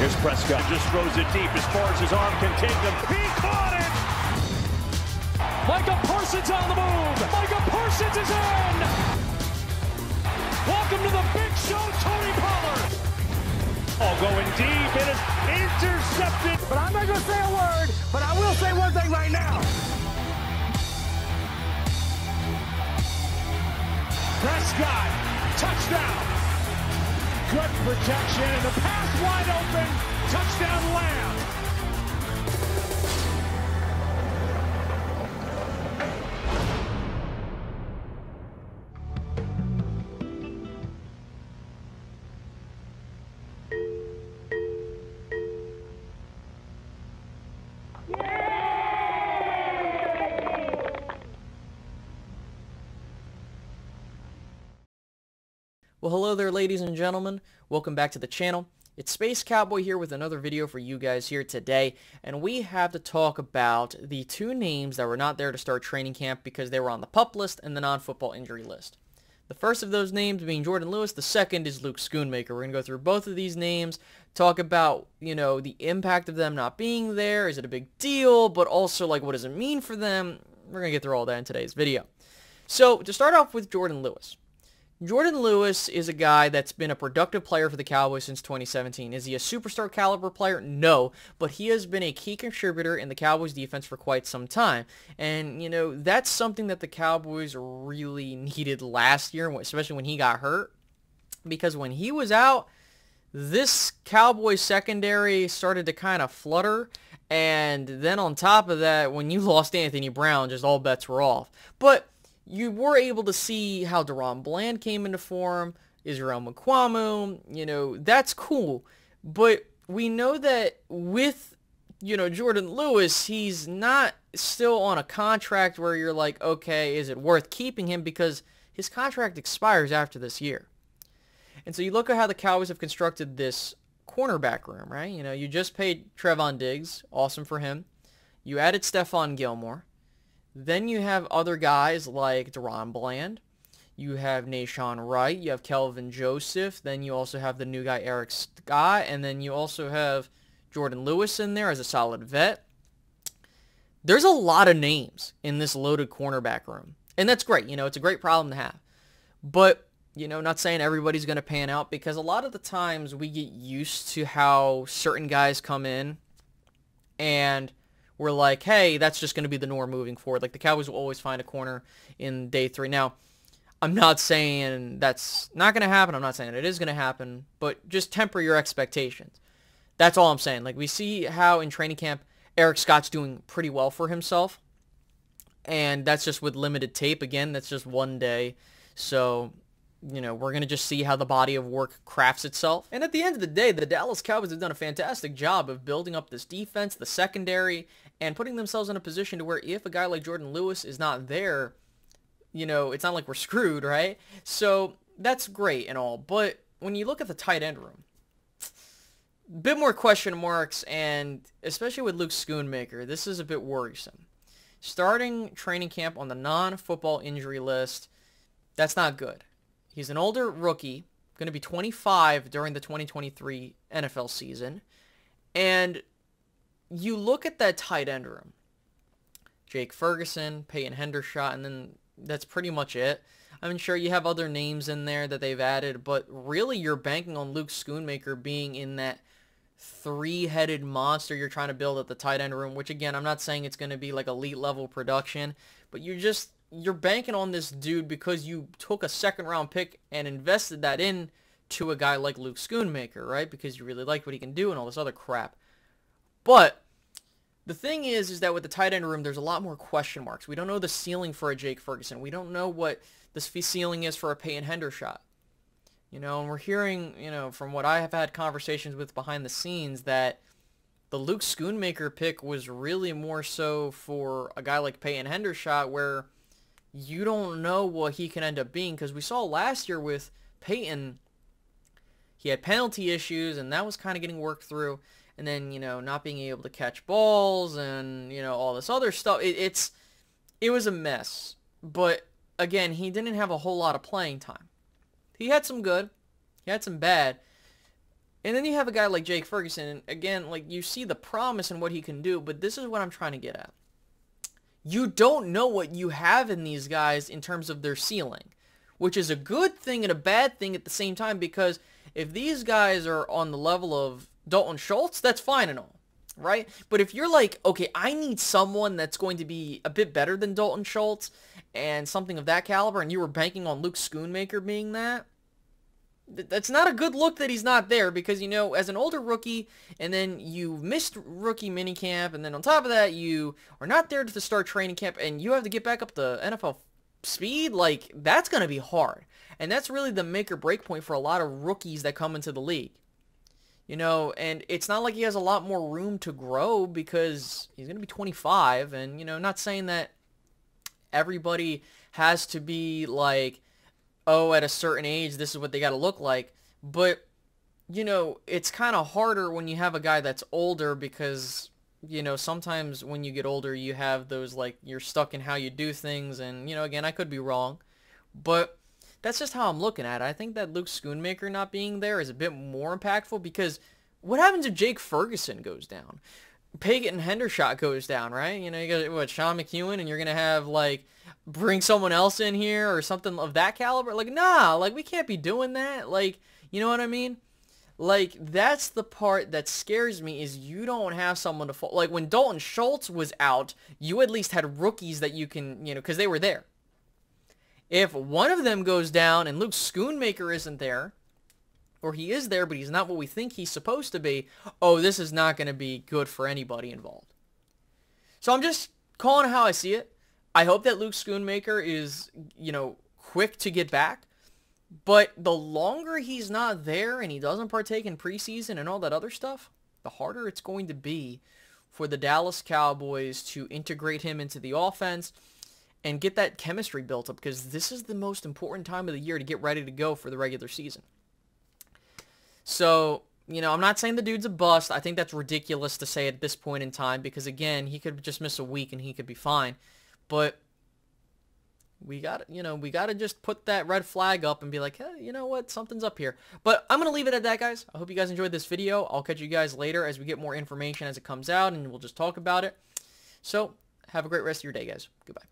Here's Prescott. Just throws it deep as far as his arm can take him. He caught it! Micah Parsons on the move. Micah Parsons is in! Welcome to the big show, Tony Pollard. Oh, going deep. It is intercepted. But I'm not going to say a word, but I will say one thing right now. Prescott, touchdown. Good protection, and the pass wide open. Touchdown, Lamb. Well, hello there, ladies and gentlemen. Welcome back to the channel. It's Space Cowboy here with another video for you guys here today, and we have to talk about the two names that were not there to start training camp because they were on the PUP list and the non-football injury list. The first of those names being Jourdan Lewis, the second is Luke Schoonmaker. We're going to go through both of these names, talk about, the impact of them not being there. Is it a big deal? But also, what does it mean for them? We're going to get through all that in today's video. So, to start off with Jourdan Lewis. Jourdan Lewis is a guy that's been a productive player for the Cowboys since 2017. Is he a superstar caliber player? No, but he has been a key contributor in the Cowboys defense for quite some time. And, that's something that the Cowboys really needed last year, especially when he got hurt. Because when he was out, this Cowboys secondary started to kind of flutter. And then on top of that, when you lost Anthony Brown, just all bets were off. But you were able to see how DaRon Bland came into form, Israel Mukuamu, that's cool. But we know that with, Jourdan Lewis, he's not still on a contract where you're like, okay, is it worth keeping him? Because his contract expires after this year. And so you look at how the Cowboys have constructed this cornerback room, right? You just paid Trevon Diggs, awesome for him. You added Stephon Gilmore. Then you have other guys like DaRon Bland. You have Nahshon Wright. You have Kelvin Joseph. Then you also have the new guy Eric Scott. And then you also have Jourdan Lewis in there as a solid vet. There's a lot of names in this loaded cornerback room. And that's great. It's a great problem to have. But, not saying everybody's going to pan out, because a lot of the times we get used to how certain guys come in and we're like, hey, that's just going to be the norm moving forward. The Cowboys will always find a corner in day 3. Now, I'm not saying that's not going to happen. I'm not saying it is going to happen. But just temper your expectations. That's all I'm saying. We see how in training camp, Eric Scott's doing pretty well for himself. And that's just with limited tape. Again, that's just one day. So, we're going to just see how the body of work crafts itself. And at the end of the day, the Dallas Cowboys have done a fantastic job of building up this defense, the secondary, and putting themselves in a position to where if a guy like Jourdan Lewis is not there, it's not like we're screwed, right? So that's great and all. But when you look at the tight end room, a bit more question marks, and especially with Luke Schoonmaker, this is a bit worrisome. Starting training camp on the non-football injury list, that's not good. He's an older rookie, going to be 25 during the 2023 NFL season. And you look at that tight end room. Jake Ferguson, Peyton Hendershot, and then that's pretty much it. I'm sure you have other names in there that they've added, but really you're banking on Luke Schoonmaker being in that three-headed monster you're trying to build at the tight end room, which again, I'm not saying it's going to be like elite level production, but you're banking on this dude because you took a second-round pick and invested that into a guy like Luke Schoonmaker, right? Because you really like what he can do and all this other crap. But the thing is that with the tight end room, there's a lot more question marks. We don't know the ceiling for a Jake Ferguson. We don't know what the ceiling is for a Peyton Hendershot. And we're hearing, from what I have had conversations with behind the scenes, that the Luke Schoonmaker pick was really more so for a guy like Peyton Hendershot, where you don't know what he can end up being, because we saw last year with Peyton, he had penalty issues, and that was kind of getting worked through, and then, not being able to catch balls, and, all this other stuff. It was a mess, but, again, he didn't have a whole lot of playing time. He had some good, he had some bad, And then you have a guy like Jake Ferguson, and again, like, you see the promise in what he can do, but this is what I'm trying to get at. You don't know what you have in these guys in terms of their ceiling, which is a good thing and a bad thing at the same time, because if these guys are on the level of Dalton Schultz, that's fine and all, right? But if you're like, okay, I need someone that's going to be a bit better than Dalton Schultz and something of that caliber, and you were banking on Luke Schoonmaker being that, that's not a good look that he's not there, because, you know, as an older rookie, and then you missed rookie minicamp, and then on top of that, you are not there to start training camp, and you have to get back up to NFL speed, like, that's going to be hard. And that's really the make or break point for a lot of rookies that come into the league. You know, and it's not like he has a lot more room to grow, because he's going to be 25, and, you know, not saying that everybody has to be like, oh, at a certain age, this is what they got to look like. But, you know, it's kind of harder when you have a guy that's older, because, you know, sometimes when you get older, you have those, like, you're stuck in how you do things. And, you know, again, I could be wrong. But that's just how I'm looking at it. I think that Luke Schoonmaker not being there is a bit more impactful, because what happens if Jake Ferguson goes down? Peyton Hendershot goes down, right? You know, you got, what, Sean McEwen, and you're going to have, like, bring someone else in here or something of that caliber? Like, nah, like, we can't be doing that. Like, you know what I mean? Like, that's the part that scares me, is you don't have someone to fall. Like, when Dalton Schultz was out, you at least had rookies that you can, you know, because they were there. If one of them goes down and Luke Schoonmaker isn't there, or he is there, but he's not what we think he's supposed to be, oh, this is not going to be good for anybody involved. So I'm just calling it how I see it. I hope that Luke Schoonmaker is, you know, quick to get back. But the longer he's not there and he doesn't partake in preseason and all that other stuff, the harder it's going to be for the Dallas Cowboys to integrate him into the offense and get that chemistry built up, because this is the most important time of the year to get ready to go for the regular season. So, you know, I'm not saying the dude's a bust. I think that's ridiculous to say at this point in time, because, again, he could just miss a week and he could be fine. But we got to just put that red flag up and be like, hey, you know what, something's up here. But I'm going to leave it at that, guys. I hope you guys enjoyed this video. I'll catch you guys later as we get more information as it comes out, and we'll just talk about it. So, have a great rest of your day, guys. Goodbye.